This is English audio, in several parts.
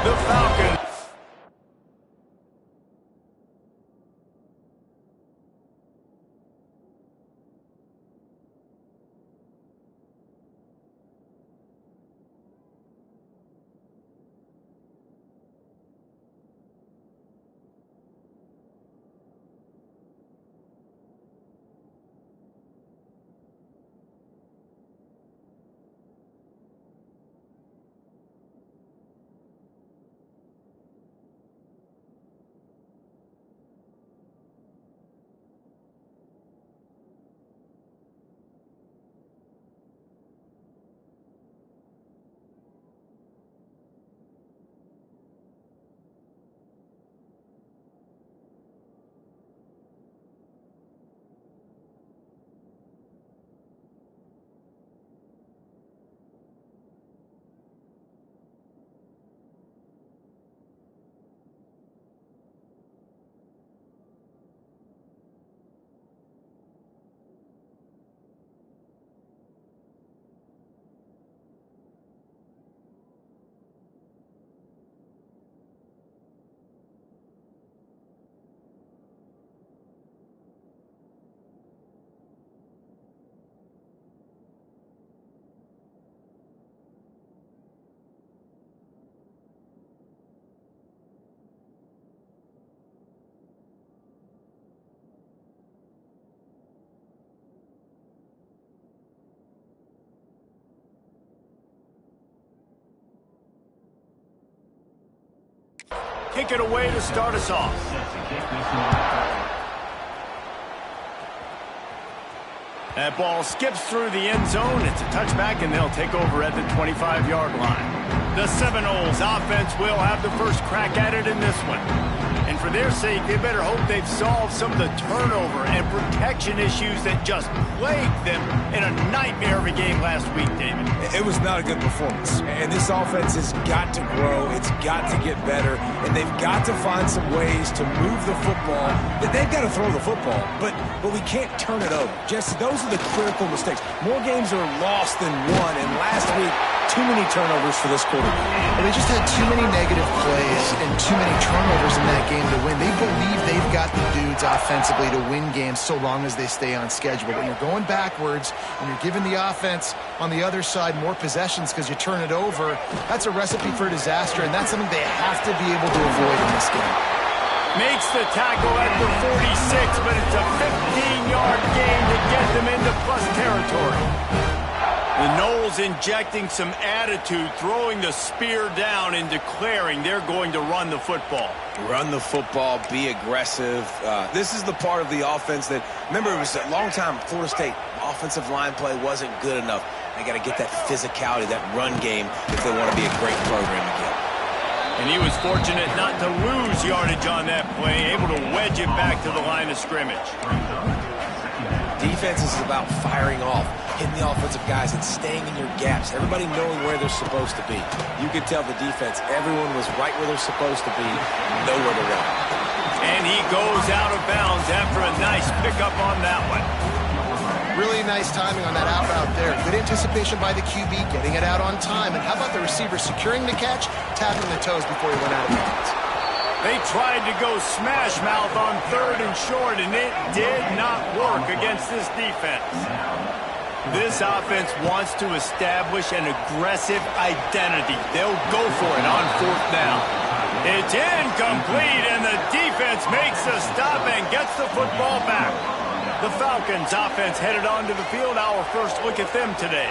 The Falcons. Kick it away to start us off. That ball skips through the end zone. It's a touchback, and they'll take over at the 25-yard line. The Seminoles offense will have the first crack at it in this one. And for their sake, they better hope they've solved some of the turnover and protection issues that just plagued them in a nightmare of a game last week, David. It was not a good performance. And this offense has got to grow. It's got to get better. And they've got to find some ways to move the football. They've got to throw the football, but we can't turn it over. Jesse, those are the critical mistakes. More games are lost than won. And last week, too many turnovers for this quarterback. Well, they just had too many negative plays and too many turnovers in that game to win. They believe they've got the dudes offensively to win games so long as they stay on schedule. But when you're going backwards and you're giving the offense on the other side more possessions because you turn it over, that's a recipe for disaster, and that's something they have to be able to avoid in this game. Makes the tackle at the 46, but it's a 15-yard gain to get them into plus territory. The Noles injecting some attitude, throwing the spear down and declaring they're going to run the football. Run the football, be aggressive. This is the part of the offense that, remember, it was a long time, Florida State, offensive line play wasn't good enough. They got to get that physicality, that run game, if they want to be a great program again. And he was fortunate not to lose yardage on that play, able to wedge it back to the line of scrimmage. Defense is about firing off, hitting the offensive guys and staying in your gaps, everybody knowing where they're supposed to be. You could tell the defense, everyone was right where they're supposed to be, nowhere to run. And he goes out of bounds after a nice pickup on that one. Really nice timing on that out route there. Good anticipation by the QB, getting it out on time. And how about the receiver securing the catch, tapping the toes before he went out of bounds? They tried to go smash mouth on 3rd and short, and it did not work against this defense. This offense wants to establish an aggressive identity. They'll go for it on 4th down. It's incomplete, and the defense makes the stop and gets the football back. The Falcons offense headed onto the field. Our first look at them today.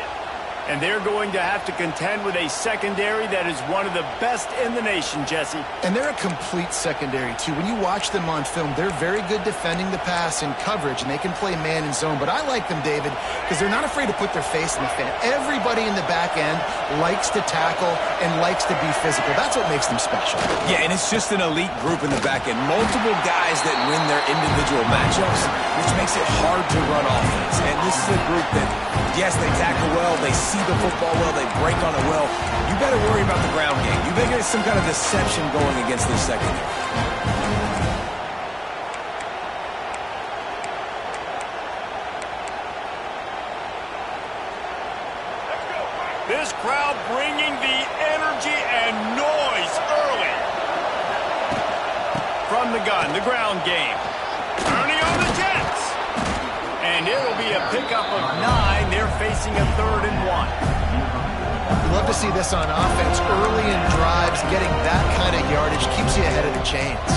And they're going to have to contend with a secondary that is one of the best in the nation, Jesse. And they're a complete secondary, too. When you watch them on film, they're very good defending the pass and coverage, and they can play man and zone. But I like them, David, because they're not afraid to put their face in the fan. Everybody in the back end likes to tackle and likes to be physical. That's what makes them special. Yeah, and it's just an elite group in the back end. Multiple guys that win their individual matchups, which makes it hard to run offense. And this is a group that, yes, they tackle well, they see the football well, they break on it well. You better worry about the ground game. You better get some kind of deception going against this secondary. This crowd bringing the energy and noise early the gun, the ground game. Turning on the Jets. And it'll be a pickup of 9. They're facing a 3rd and 1. You love to see this on offense. Early in drives, getting that kind of yardage keeps you ahead of the chains.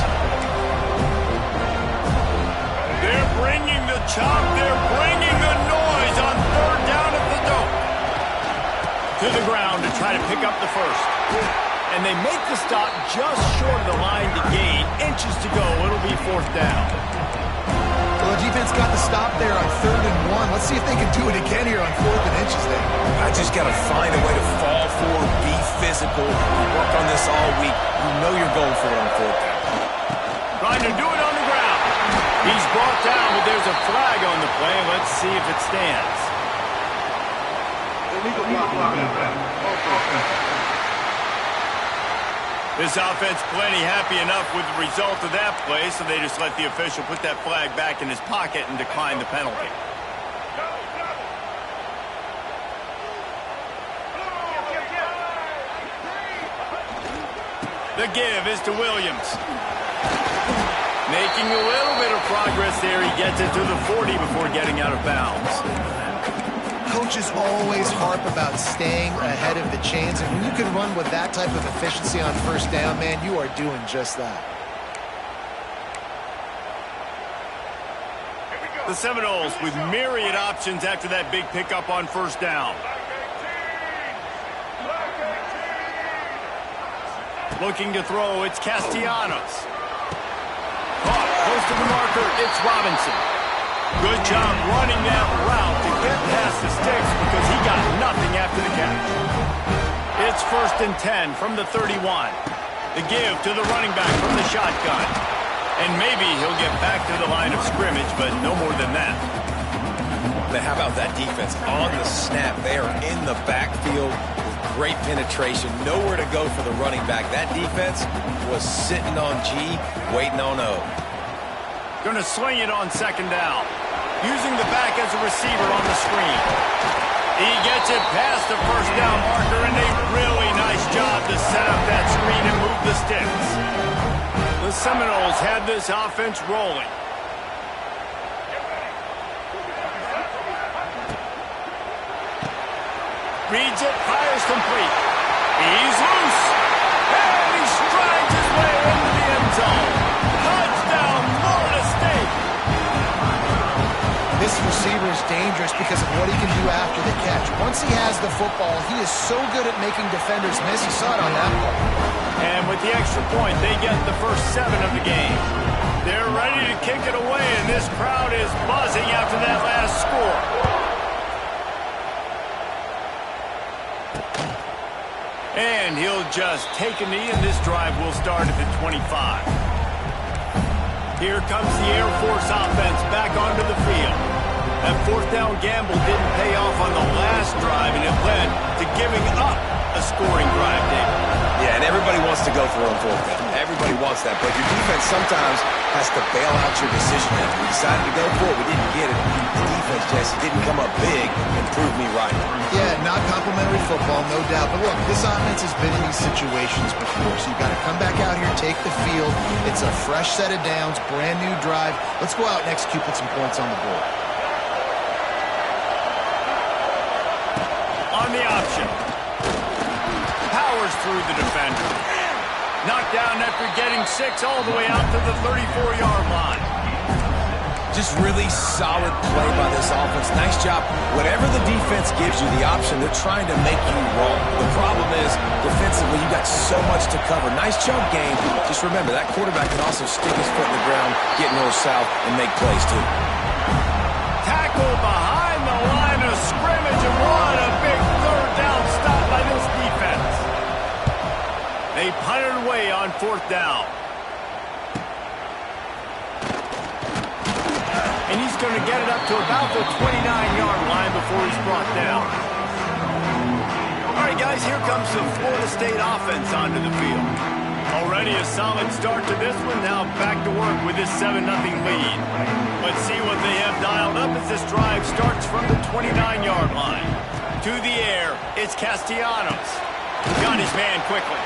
They're bringing the chop. They're bringing the noise on 3rd down at the dope. To the ground to try to pick up the first. And they make the stop just short of the line to gain. Inches to go. It'll be 4th down. Well, the defense got the stop there on 3rd and 1. Let's see if they can do it again here on 4th and inches there. I just got to find a way to fall forward, be physical. We work on this all week. You know you're going for it on 4th down. Trying to do it on the ground. He's brought down, but there's a flag on the play. Let's see if it stands. Illegal block. This offense plenty happy enough with the result of that play, so they just let the official put that flag back in his pocket and decline the penalty. The give is to Williams. Making a little bit of progress there. He gets it to the 40 before getting out of bounds. Coaches always harp about staying ahead of the chains, and when you can run with that type of efficiency on 1st down, man, you are doing just that. The Seminoles with myriad options after that big pickup on 1st down. Looking to throw, it's Castellanos. Caught close to the marker, it's Robinson. Good job running that route to get past the sticks because he got nothing after the catch. It's 1st and 10 from the 31. The give to the running back from the shotgun. And maybe he'll get back to the line of scrimmage, but no more than that. Now, how about that defense on the snap? They are in the backfield with great penetration. Nowhere to go for the running back. That defense was sitting on G, waiting on O. Going to swing it on 2nd down. Using the back as a receiver on the screen. He gets it past the 1st down marker, and a really nice job to set up that screen and move the sticks. The Seminoles had this offense rolling. Reads it, fires complete. He's loose. And he strides his way into the end zone. Touchdown, Florida State. This receiver is dangerous because of what he can do after the catch. Once he has the football, he is so good at making defenders miss. You saw it on that play. And with the extra point, they get the first 7 of the game. They're ready to kick it away, and this crowd is buzzing after that last score. And he'll just take a knee, and this drive will start at the 25. Here comes the Air Force offense back onto the field. That 4th down gamble didn't pay off on the last drive, and it led to giving up a scoring drive, David. Yeah, and everybody wants to go for it on 4th down. Everybody wants that, but your defense sometimes has to bail out your decision making. We decided to go for it. We didn't get it. The defense, Jesse, didn't come up big and prove me right. Yeah, not complimentary football, no doubt. But look, this offense has been in these situations before, so you've got to come back out here, take the field. It's a fresh set of downs, brand new drive. Let's go out and execute, put some points on the board. On the option. Powers through the defender. Knocked down after getting 6 all the way out to the 34-yard line. Just really solid play by this offense. Nice job. Whatever the defense gives you, the option, they're trying to make you wrong. The problem is, defensively, you've got so much to cover. Nice jump game. Just remember, that quarterback can also stick his foot in the ground, get north-south, and make plays, too. Tackle behind the line of scrimmage, and what a big 3rd down stop by this defense. They punted away on 4th down. And he's going to get it up to about the 29-yard line before he's brought down. All right, guys, here comes the Florida State offense onto the field. Already a solid start to this one. Now back to work with this 7-0 lead. Let's see what they have dialed up as this drive starts from the 29-yard line. To the air, it's Castellanos. Got his man quickly.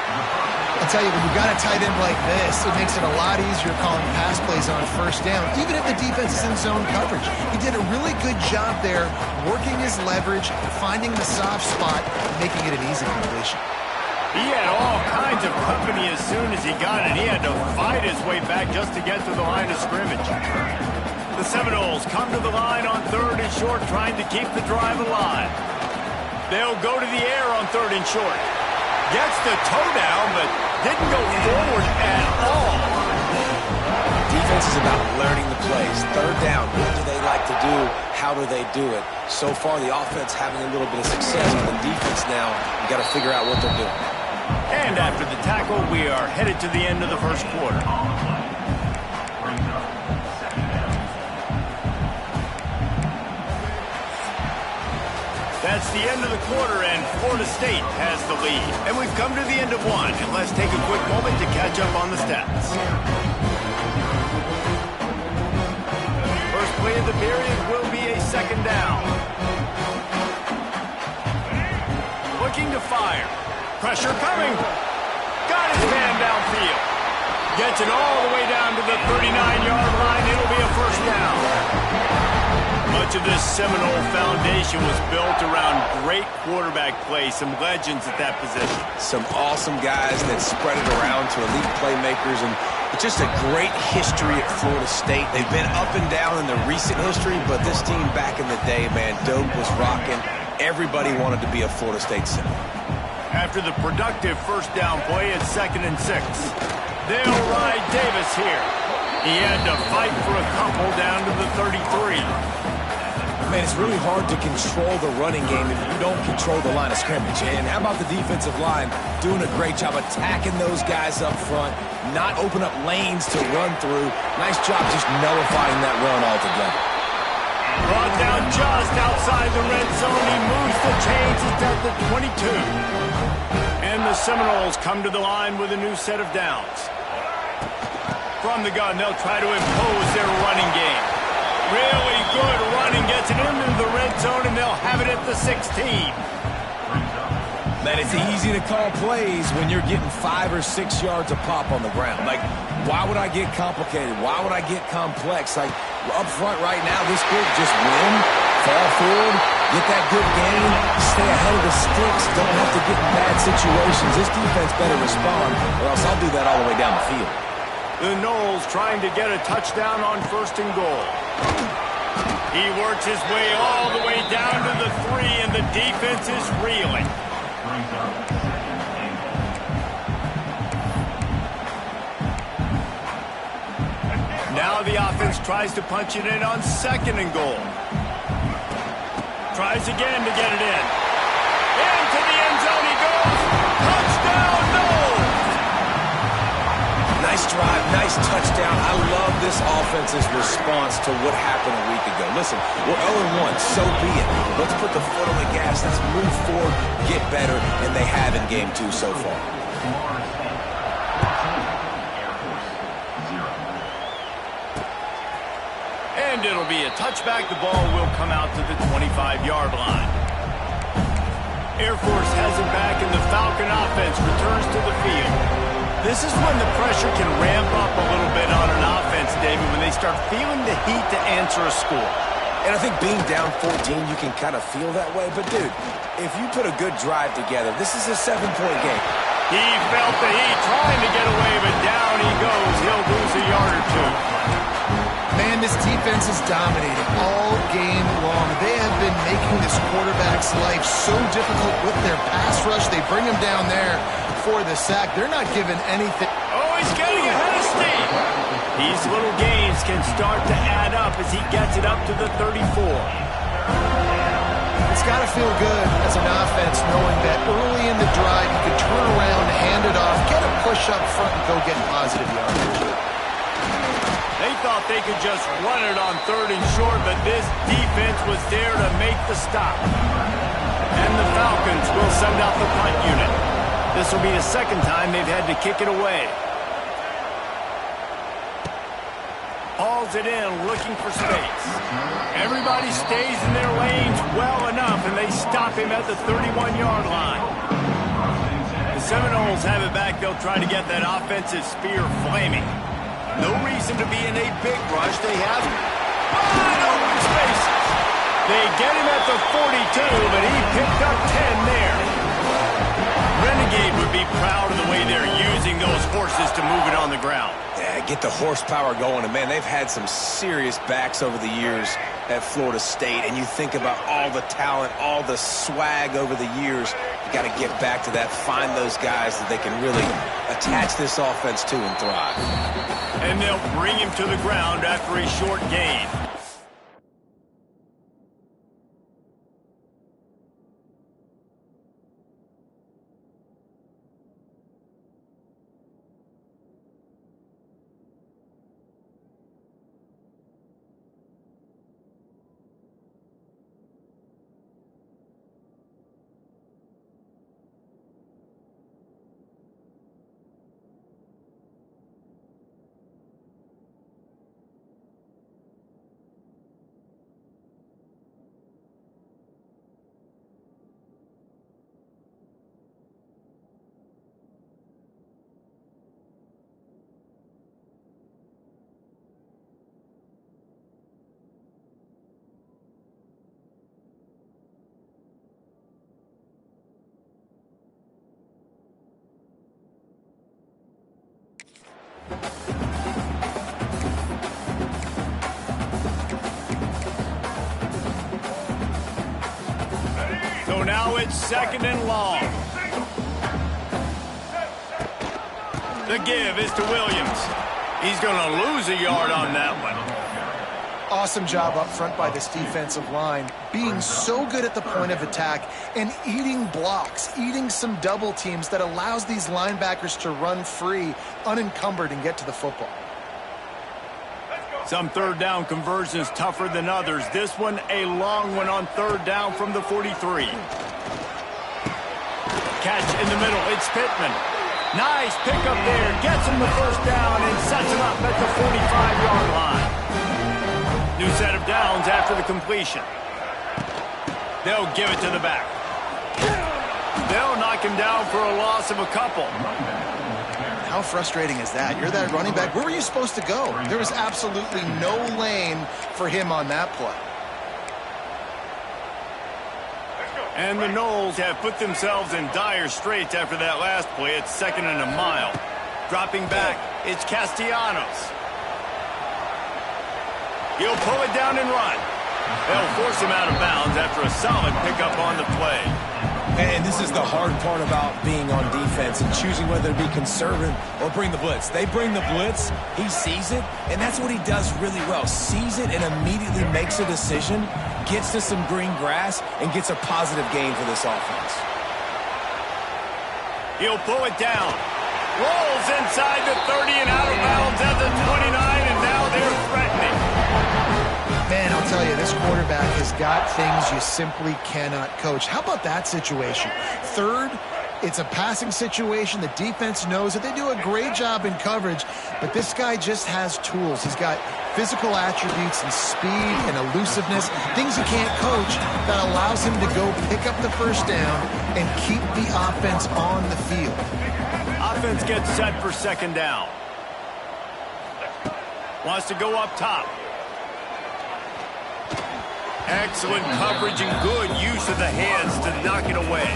I'll tell you, when you've got a tight end like this, it makes it a lot easier calling pass plays on first down, even if the defense is in zone coverage. He did a really good job there, working his leverage, finding the soft spot, and making it an easy completion. He had all kinds of company as soon as he got it. He had to fight his way back just to get to the line of scrimmage. The Seminoles come to the line on 3rd and short, trying to keep the drive alive. They'll go to the air on 3rd and short. Gets the toe down, but didn't go forward at all. Defense is about learning the plays. 3rd down, what do they like to do? How do they do it? So far, the offense having a little bit of success. On the defense now, you got to figure out what they're doing. And after the tackle, we are headed to the end of the first quarter. That's the end of the quarter, and Florida State has the lead. And we've come to the end of one, and let's take a quick moment to catch up on the stats. First play of the period will be a 2nd down. Looking to fire. Pressure coming. Got his man downfield. Gets it all the way down to the 39-yard line. It'll be a 1st down. Much of this Seminole foundation was built around great quarterback play, some legends at that position. Some awesome guys that spread it around to elite playmakers, and just a great history at Florida State. They've been up and down in the recent history, but this team back in the day, man, Doak was rocking. Everybody wanted to be a Florida State Seminole. After the productive 1st down play, it's 2nd and 6. They'll ride Davis here. He had to fight for a couple down to the 33. Man, it's really hard to control the running game if you don't control the line of scrimmage. And how about the defensive line doing a great job attacking those guys up front, not open up lanes to run through. Nice job just nullifying that run altogether. Brought down just outside the red zone. He moves the chains. It's at the 22. And the Seminoles come to the line with a new set of downs. From the gun, they'll try to impose their running game. Really good running, gets it into the red zone, and they'll have it at the 16. Man, it's easy to call plays when you're getting 5 or 6 yards a pop on the ground. Like, why would I get complicated? Why would I get complex? Like, up front right now, this group just win, fall forward, get that good gain, stay ahead of the sticks, don't have to get in bad situations. This defense better respond, or else I'll do that all the way down the field. The Noles trying to get a touchdown on 1st and goal. He works his way all the way down to the 3, and the defense is reeling. Now the offense tries to punch it in on 2nd and goal. Tries again to get it in. Into the end zone he goes. Touchdown, Noles! Nice drive, nice touchdown. I love this offense's response to what happened a week ago. Listen, we're 0-1, so be it. Let's put the foot on the gas. Let's move forward, get better, and they have in Game 2 so far. And it'll be a touchback. The ball will come out to the 25-yard line. Air Force has it back, and the Falcon offense returns to the field. This is when the pressure can ramp up a little bit on an offense, David, when they start feeling the heat to answer a score. And I think being down 14, you can kind of feel that way. But, dude, if you put a good drive together, this is a 7-point game. He felt the heat trying to get away, but down he goes. He'll lose a yard or 2. Man, this defense is dominating all game long. They have been making this quarterback's life so difficult with their pass rush. They bring him down there for the sack. They're not giving anything. Oh, he's getting ahead of steam. These little gains can start to add up as he gets it up to the 34. It's got to feel good as an offense knowing that early in the drive you can turn around, hand it off, get a push up front, and go get positive yardage. They thought they could just run it on 3rd and short, but this defense was there to make the stop. And the Falcons will send out the punt unit. This will be the 2nd time they've had to kick it away. Hauls it in, looking for space. Everybody stays in their lanes well enough, and they stop him at the 31-yard line. The Seminoles have it back. They'll try to get that offensive spear flaming. No reason to be in a big rush. They have wide open spaces. They get him at the 42, but he picked up 10 there. Renegade would be proud of the way they're using those horses to move it on the ground. Yeah, get the horsepower going. And, man, they've had some serious backs over the years at Florida State. And you think about all the talent, all the swag over the years. You got to get back to that, find those guys that they can really attach this offense to and thrive. And they'll bring him to the ground after a short gain. So now it's 2nd and long. The give is to Williams. He's going to lose a yard on that one. Awesome job up front by this defensive line, being so good at the point of attack and eating blocks, eating some double teams that allows these linebackers to run free, unencumbered, and get to the football. Some third down conversions tougher than others. This one a long one on 3rd down from the 43. Catch in the middle. It's Pittman. Nice pickup there. Gets him the 1st down and sets him up at the 45-yard line. New set of downs after the completion. They'll give it to the back. They'll knock him down for a loss of a couple. How frustrating is that? You're that running back. Where were you supposed to go? There was absolutely no lane for him on that play. And the Noles have put themselves in dire straits after that last play. It's 2nd and a mile. Dropping back, it's Castellanos. He'll pull it down and run. They'll force him out of bounds after a solid pickup on the play. And this is the hard part about being on defense and choosing whether to be conservative or bring the blitz. They bring the blitz, he sees it, and that's what he does really well. Sees it and immediately makes a decision, gets to some green grass, and gets a positive gain for this offense. He'll pull it down. Rolls inside the 30 and out of bounds at the 29, and now they're threatening. Man, I'll tell you, this quarterback has got things you simply cannot coach. How about that situation? 3rd, it's a passing situation. The defense knows that they do a great job in coverage, but this guy just has tools. He's got physical attributes and speed and elusiveness, things you can't coach, that allows him to go pick up the 1st down and keep the offense on the field. Offense gets set for 2nd down. Wants to go up top. Excellent coverage and good use of the hands to knock it away.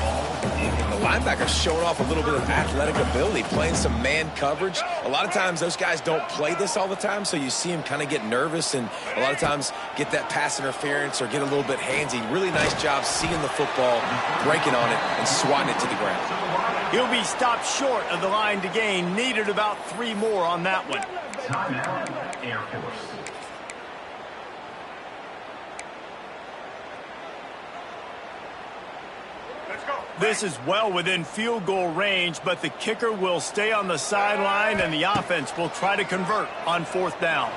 The linebacker's showing off a little bit of athletic ability, playing some man coverage. A lot of times those guys don't play this all the time, so you see him kind of get nervous and a lot of times get that pass interference or get a little bit handsy. Really nice job seeing the football, breaking on it, and swatting it to the ground. He'll be stopped short of the line to gain. Needed about 3 more on that one. Timeout, Air Force. This is well within field goal range, but the kicker will stay on the sideline, and the offense will try to convert on 4th down.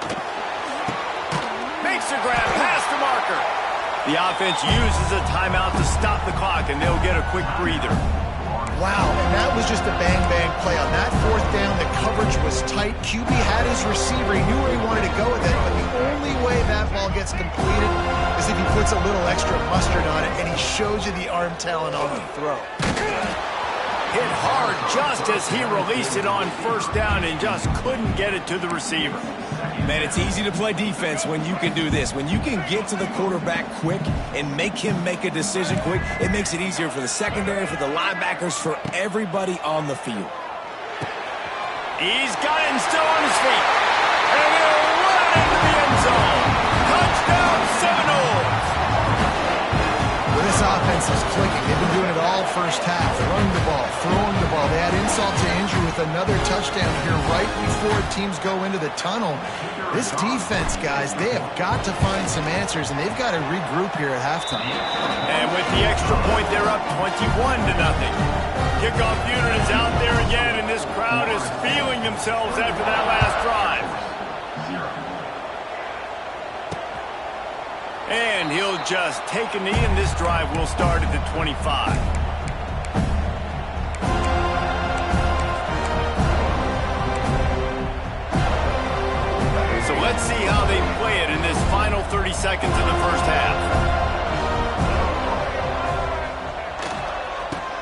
Makes the grab past the marker. The offense uses a timeout to stop the clock, and they'll get a quick breather. Wow, and that was just a bang-bang play. On that 4th down, the coverage was tight. QB had his receiver. He knew where he wanted to go with it, but the only way that ball gets completed is if he puts a little extra mustard on it, and he shows you the arm talent on the throw. Hit hard just as he released it on first down and just couldn't get it to the receiver. Man, it's easy to play defense when you can do this. When you can get to the quarterback quick and make him make a decision quick, it makes it easier for the secondary, for the linebackers, for everybody on the field. He's got it and still on his feet. And he'll run into the end zone. Touchdown Seminoles. Well, this offense is clicking. They've been doing it all first half. Running the ball, throwing the ball. They add insult to injury with another touchdown here right before teams go into the tunnel. This defense, guys, they have got to find some answers, and they've got to regroup here at halftime. And with the extra point, they're up 21-0. Kickoff unit is out there again, and this crowd is feeling themselves after that last drive. And he'll just take a knee, and this drive will start at the 25. So let's see how they play it in this final 30 seconds of the first half.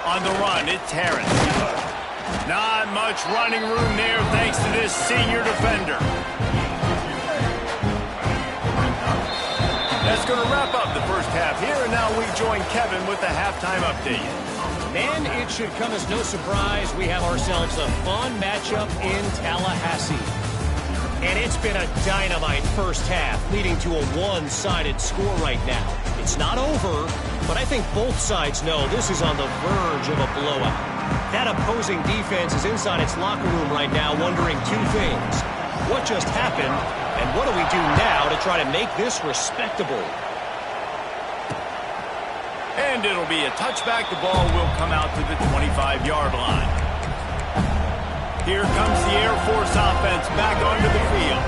On the run, it's Harris. Not much running room there thanks to this senior defender. That's going to wrap up the first half here, and now we join Kevin with the halftime update. Man, it should come as no surprise we have ourselves a fun matchup in Tallahassee. And it's been a dynamite first half, leading to a one-sided score right now. It's not over, but I think both sides know this is on the verge of a blowout. That opposing defense is inside its locker room right now wondering two things. What just happened, and what do we do now to try to make this respectable? And it'll be a touchback. The ball will come out to the 25-yard line. Here comes the Air Force offense back onto the field.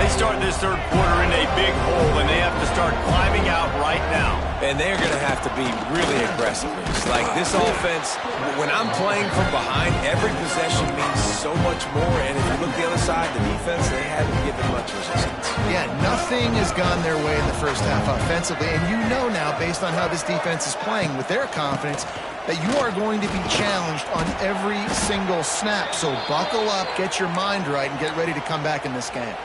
They start this third quarter in a big hole, and they have to start climbing out right now. And they're going to have to be really aggressive. It's like this offense, when I'm playing from behind, every possession means so much more. And if you look the other side, the defense, they haven't given much resistance. Yeah, nothing has gone their way in the first half offensively. And you know now, based on how this defense is playing with their confidence, that you are going to be challenged on every single snap. So buckle up, get your mind right, and get ready to come back in this game.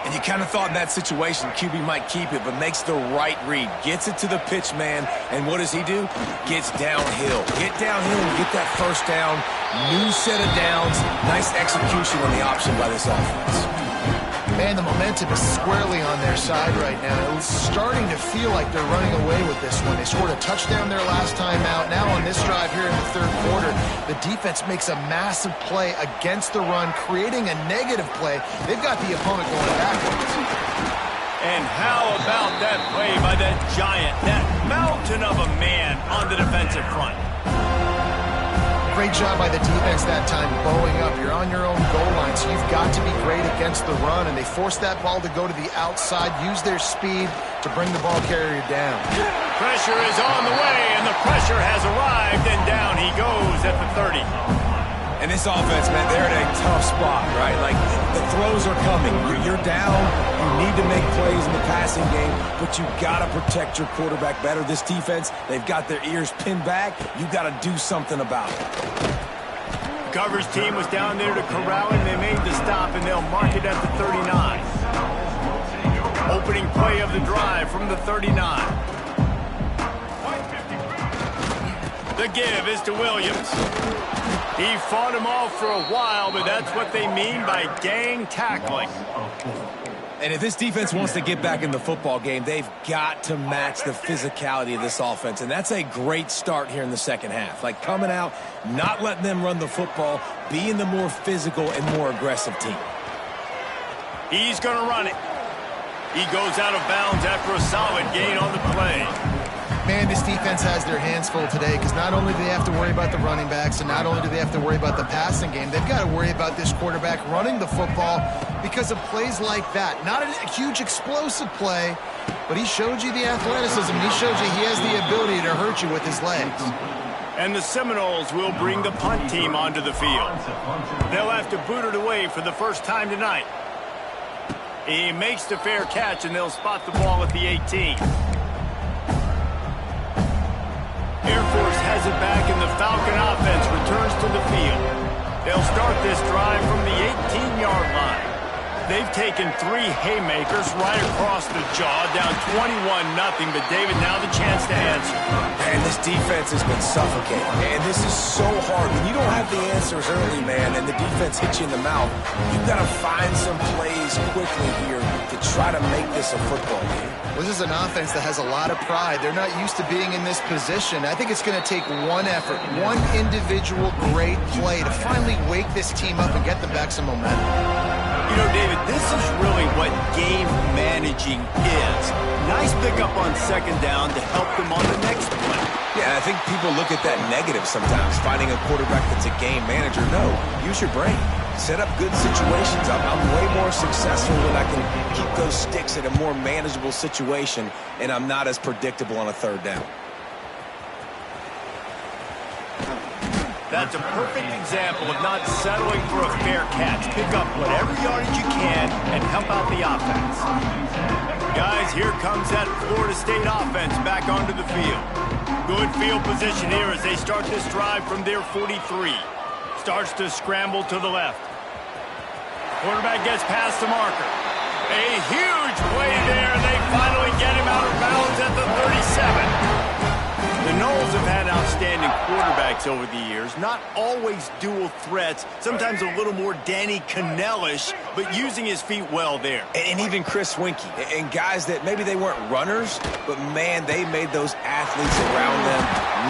And you kind of thought in that situation QB might keep it, but makes the right read. Gets it to the pitch man, and what does he do? Gets downhill. Get downhill and get that first down. New set of downs. Nice execution on the option by this offense. Man, the momentum is squarely on their side right now. It's starting to feel like they're running away with this one. They scored a touchdown their last time out. Now on this drive here in the third quarter, the defense makes a massive play against the run, creating a negative play. They've got the opponent going backwards. And how about that play by that giant, that mountain of a man on the defensive front? Great job by the defense that time, bowing up. You're on your own goal line, so you've got to be great against the run, and they forced that ball to go to the outside, use their speed to bring the ball carrier down. Pressure is on the way, and the pressure has arrived, and down he goes at the 30. And this offense, man, they're in a tough spot, right? Like, the throws are coming. You're down. You need to make plays in the passing game, but you got to protect your quarterback better. This defense, they've got their ears pinned back. You got to do something about it. The coverage team was down there to corral him. They made the stop, and they'll mark it at the 39. Opening play of the drive from the 39. The give is to Williams. He fought him off for a while, but that's what they mean by gang tackling. And if this defense wants to get back in the football game, they've got to match the physicality of this offense. And that's a great start here in the second half. Like coming out, not letting them run the football, being the more physical and more aggressive team. He's going to run it. He goes out of bounds after a solid gain on the play. Man, this defense has their hands full today because not only do they have to worry about the running backs and not only do they have to worry about the passing game, they've got to worry about this quarterback running the football because of plays like that. Not a huge explosive play, but he showed you the athleticism. He showed you he has the ability to hurt you with his legs. And the Seminoles will bring the punt team onto the field. They'll have to boot it away for the first time tonight. He makes the fair catch, and they'll spot the ball at the 18. Air Force has it back, and the Falcon offense returns to the field. They'll start this drive from the 18-yard line. They've taken 3 haymakers right across the jaw, down 21-0. But, David, now the chance to answer. And this defense has been suffocating. And this is so hard. When you don't have the answers early, man, and the defense hits you in the mouth, you've got to find some plays quickly here to try to make this a football game. This is an offense that has a lot of pride. They're not used to being in this position. I think it's going to take one effort, one individual great play to finally wake this team up and get them back some momentum. You know, David, this is really what game managing is. Nice pickup on second down to help them on the next play. Yeah, I think people look at that negative sometimes, finding a quarterback that's a game manager. No, use your brain. Set up good situations. I'm way more successful when I can keep those sticks in a more manageable situation, and I'm not as predictable on a third down. That's a perfect example of not settling for a fair catch. Pick up whatever yardage you can and help out the offense. Guys, here comes that Florida State offense back onto the field. Good field position here as they start this drive from their 43. Starts to scramble to the left. Quarterback gets past the marker. A huge play there, and they finally get him out of bounds at the 37. The Noles have had outstanding quarterbacks over the years. Not always dual threats. Sometimes a little more Danny Cannell-ish, but using his feet well there. And even Chris Winkie. And guys that maybe they weren't runners, but, man, they made those athletes around them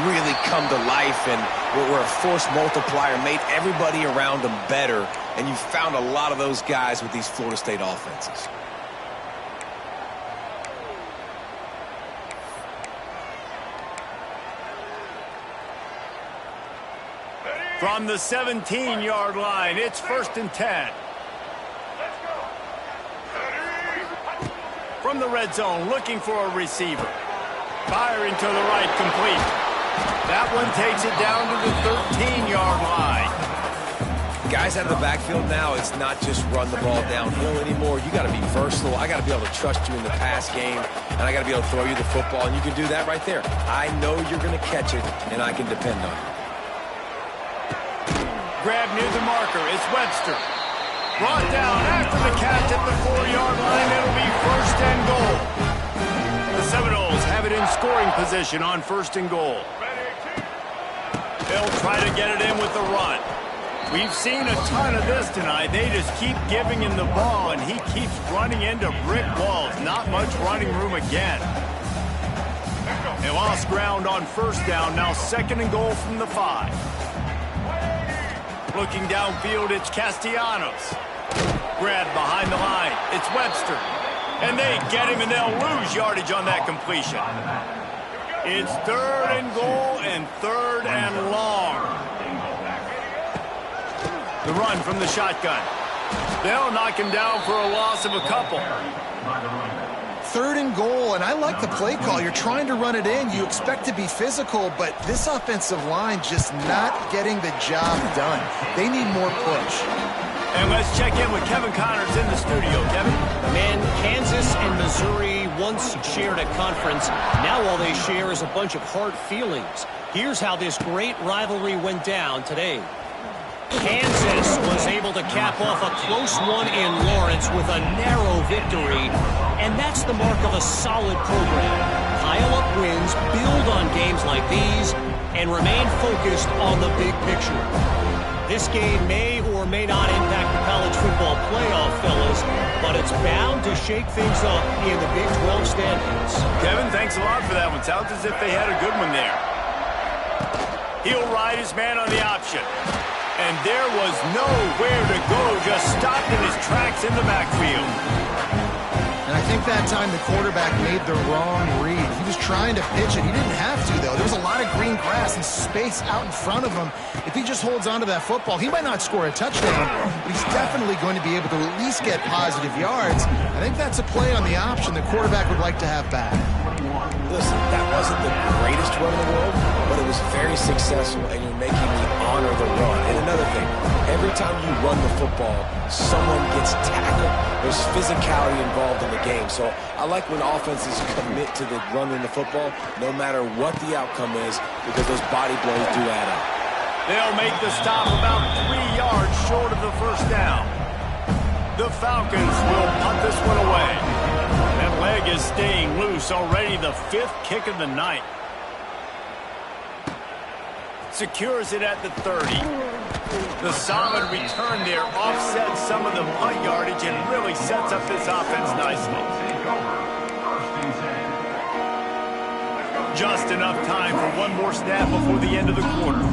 really come to life and were a force multiplier, made everybody around them better. And you found a lot of those guys with these Florida State offenses. From the 17-yard line, it's 1st and 10. From the red zone, looking for a receiver. Firing to the right, complete. That one takes it down to the 13-yard line. Guys out of the backfield now, it's not just run the ball downhill anymore. You got to be versatile. I got to be able to trust you in the pass game, and I got to be able to throw you the football, and you can do that right there. I know you're going to catch it, and I can depend on it. Grab near the marker. It's Webster. Brought down after the catch at the 4-yard line. It'll be 1st and goal. The Seminoles have it in scoring position on 1st and goal. They'll try to get it in with the run. We've seen a ton of this tonight. They just keep giving him the ball, and he keeps running into brick walls. Not much running room again. They lost ground on 1st down. Now 2nd and goal from the 5. Looking downfield, it's Castellanos. Grab behind the line. It's Webster. And they get him, and they'll lose yardage on that completion. It's 3rd and goal and 3rd and long. The run from the shotgun. They'll knock him down for a loss of a couple. 3rd and goal, and I like the play call. You're trying to run it in. You expect to be physical, but this offensive line just not getting the job done. They need more push. And let's check in with Kevin Connors in the studio. Kevin? Man, Kansas and Missouri once shared a conference. Now all they share is a bunch of hard feelings. Here's how this great rivalry went down today. Kansas was able to cap off a close one in Lawrence with a narrow victory, and that's the mark of a solid program. Pile up wins, build on games like these, and remain focused on the big picture. This game may or may not impact the college football playoff, fellas, but it's bound to shake things up in the Big 12 standings. Kevin, thanks a lot for that one. Sounds as if they had a good one there. He'll ride his man on the option. And there was nowhere to go, just stopped in his tracks in the backfield. And I think that time the quarterback made the wrong read. He was trying to pitch it. He didn't have to, though. There was a lot of green grass and space out in front of him. If he just holds on to that football, he might not score a touchdown, but he's definitely going to be able to at least get positive yards. I think that's a play on the option the quarterback would like to have back. Listen, that wasn't the greatest run in the world, but it was very successful, and you're making me honor the run. And another other thing. Every time you run the football, someone gets tackled. There's physicality involved in the game. So I like when offenses commit to the running the football, no matter what the outcome is, because those body blows do add up. They'll make the stop about 3 yards short of the first down. The Falcons will punt this one away. That leg is staying loose, already the 5th kick of the night. Secures it at the 30. The solid return there offsets some of the punt yardage and really sets up this offense nicely. Just enough time for one more snap before the end of the quarter.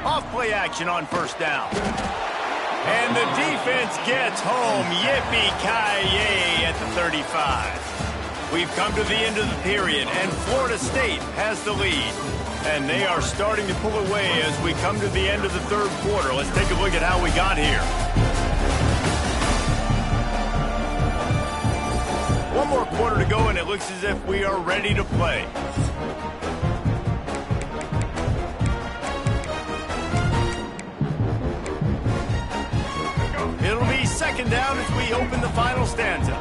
Off play action on first down. And the defense gets home. Yippee-ki-yay at the 35. We've come to the end of the period, and Florida State has the lead. And they are starting to pull away as we come to the end of the third quarter. Let's take a look at how we got here. One more quarter to go, and it looks as if we are ready to play. It'll be second down as we open the final stanza.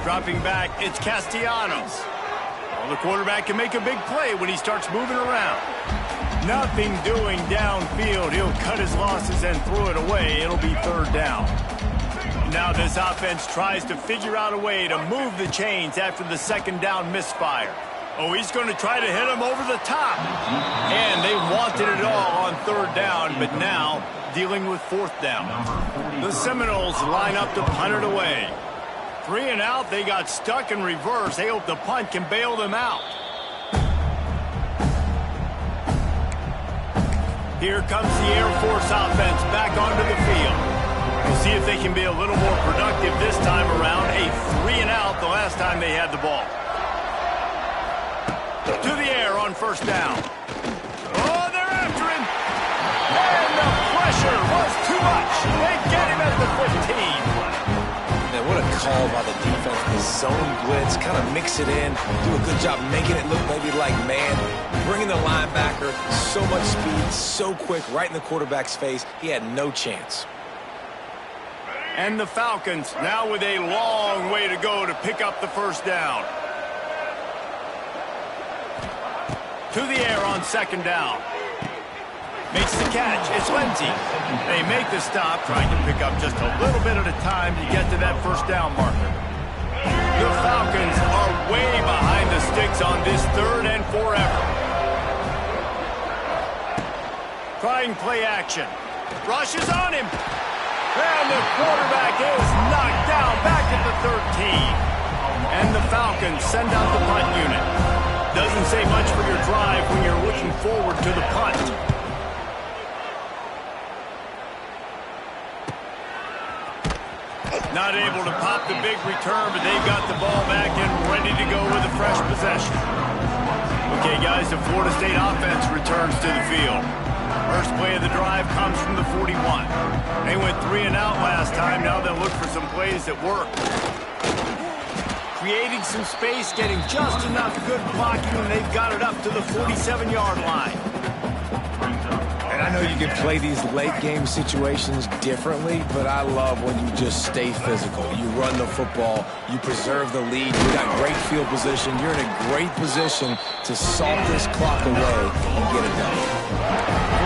Dropping back, it's Castellanos. Well, the quarterback can make a big play when he starts moving around. Nothing doing downfield. He'll cut his losses and throw it away. It'll be third down. Now this offense tries to figure out a way to move the chains after the second down misfire. Oh, he's going to try to hit him over the top. And they wanted it all on third down, but now dealing with fourth down. The Seminoles line up to punt it away. 3 and out, they got stuck in reverse. They hope the punt can bail them out. Here comes the Air Force offense back onto the field. We'll see if they can be a little more productive this time around. A 3 and out the last time they had the ball. To the air on first down. Oh, they're after him. And the pressure was too much. They get him at the 15. Man, what a call by the defense. The zone blitz, kind of mix it in, do a good job making it look maybe like man, bringing the linebacker, so much speed, so quick, right in the quarterback's face. He had no chance. And the Falcons now with a long way to go to pick up the first down. To the air on second down. Makes the catch. It's Lindsey. They make the stop, trying to pick up just a little bit at a time to get to that first down marker. The Falcons are way behind the sticks on this third and forever. Trying play action. Rushes on him. And the quarterback is knocked down back at the 13. And the Falcons send out the punt unit. Doesn't say much for your drive when you're looking forward to the punt. Not able to pop the big return, but they've got the ball back and ready to go with a fresh possession. Okay, guys, the Florida State offense returns to the field. First play of the drive comes from the 41. They went 3 and out last time. Now they'll look for some plays that work. Creating some space, getting just enough good blocking, and they've got it up to the 47-yard line. And I know you can play these late-game situations differently, but I love when you just stay physical. You run the football, you preserve the lead, you got great field position, you're in a great position to salt this clock away and get it done.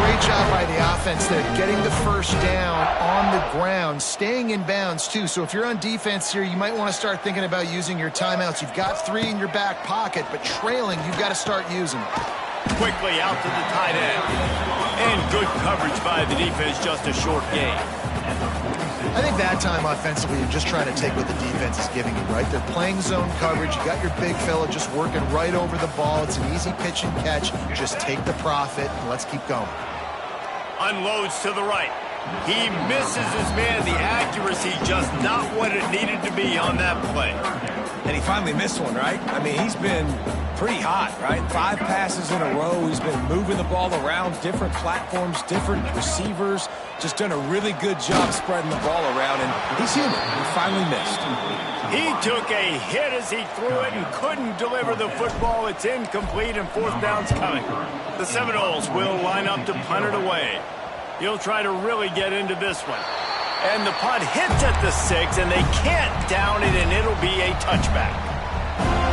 Great job by the offense there, getting the first down on the ground, staying in bounds too. So if you're on defense here, you might want to start thinking about using your timeouts. You've got 3 in your back pocket, but trailing, you've got to start using them. Quickly out to the tight end. And good coverage by the defense, just a short gain. I think that time offensively, you're just trying to take what the defense is giving you, right? They're playing zone coverage. You got your big fella just working right over the ball. It's an easy pitch and catch. Just take the profit and let's keep going. Unloads to the right. He misses his man. The accuracy just not what it needed to be on that play. And he finally missed one, right? I mean, he's been pretty hot, right? 5 passes in a row. He's been moving the ball around, different platforms, different receivers. Just done a really good job spreading the ball around, and he's human. He finally missed. He took a hit as he threw it and couldn't deliver the football. It's incomplete and fourth down's coming. The Seminoles will line up to punt it away. He'll try to really get into this one. And the punt hits at the 6, and they can't down it, and it'll be a touchback.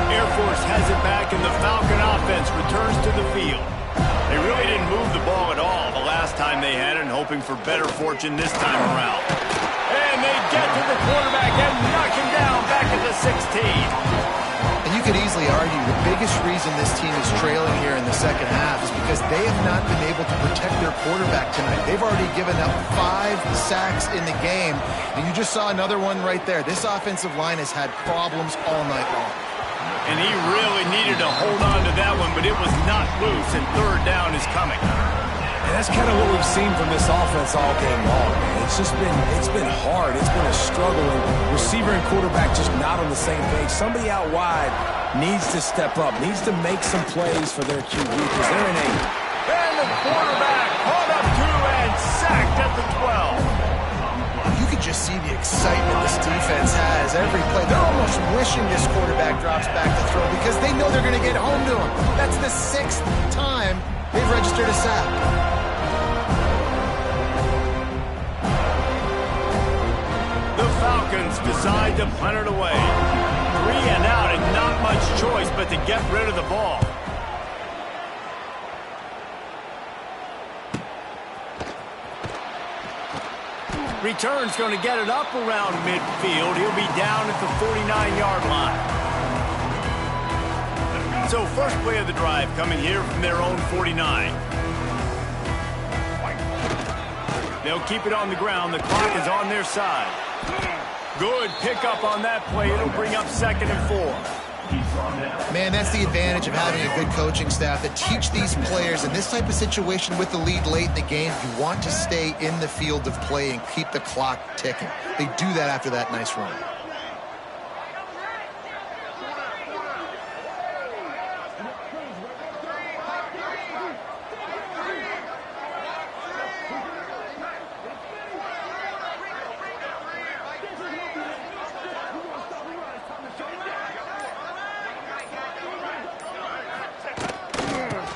Air Force has it back, and the Falcon offense returns to the field. They really didn't move the ball at all the last time they had it, and hoping for better fortune this time around. And they get to the quarterback and knock him down back at the 16. And you could easily argue the biggest reason this team is trailing here in the second half is because they have not been able to protect their quarterback tonight. They've already given up 5 sacks in the game, and you just saw another one right there. This offensive line has had problems all night long. And he really needed to hold on to that one, but it was not loose, and third down is coming. And that's kind of what we've seen from this offense all game long, man. It's been hard. It's been a struggle. And receiver and quarterback just not on the same page. Somebody out wide needs to step up, needs to make some plays for their QB because they're in a... And the quarterback caught up to and sacked at the 12. You could just see the excitement this defense has every play. They're almost wishing this quarterback drops back to throw because they know they're going to get home to him. That's the 6th time they've registered a sack. The Falcons decide to punt it away. 3 and out and not much choice but to get rid of the ball. Return's going to get it up around midfield. He'll be down at the 49-yard line. So first play of the drive coming here from their own 49. They'll keep it on the ground. The clock is on their side. Good pickup on that play. It'll bring up 2nd and 4. Man, that's the advantage of having a good coaching staff that teach these players in this type of situation with the lead late in the game. You want to stay in the field of play and keep the clock ticking. They do that after that nice run.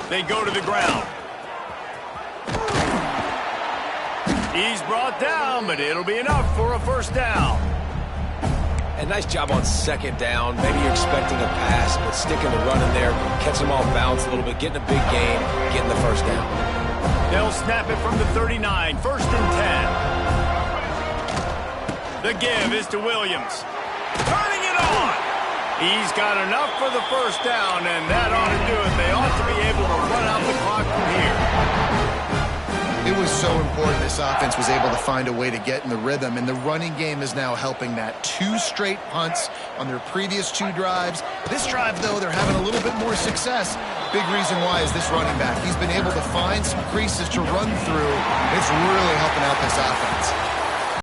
They go to the ground. He's brought down, but it'll be enough for a first down. And nice job on 2nd down. Maybe you're expecting a pass, but sticking the run in there, catching them off balance a little bit, getting a big gain, getting the first down. They'll snap it from the 39, 1st and 10. The give is to Williams. Turning it on. He's got enough for the first down, and that ought to do it. They ought to be able to run out the clock from here. It was so important this offense was able to find a way to get in the rhythm, and the running game is now helping that. 2 straight punts on their previous 2 drives. This drive, though, they're having a little bit more success. Big reason why is this running back. He's been able to find some creases to run through. It's really helping out this offense.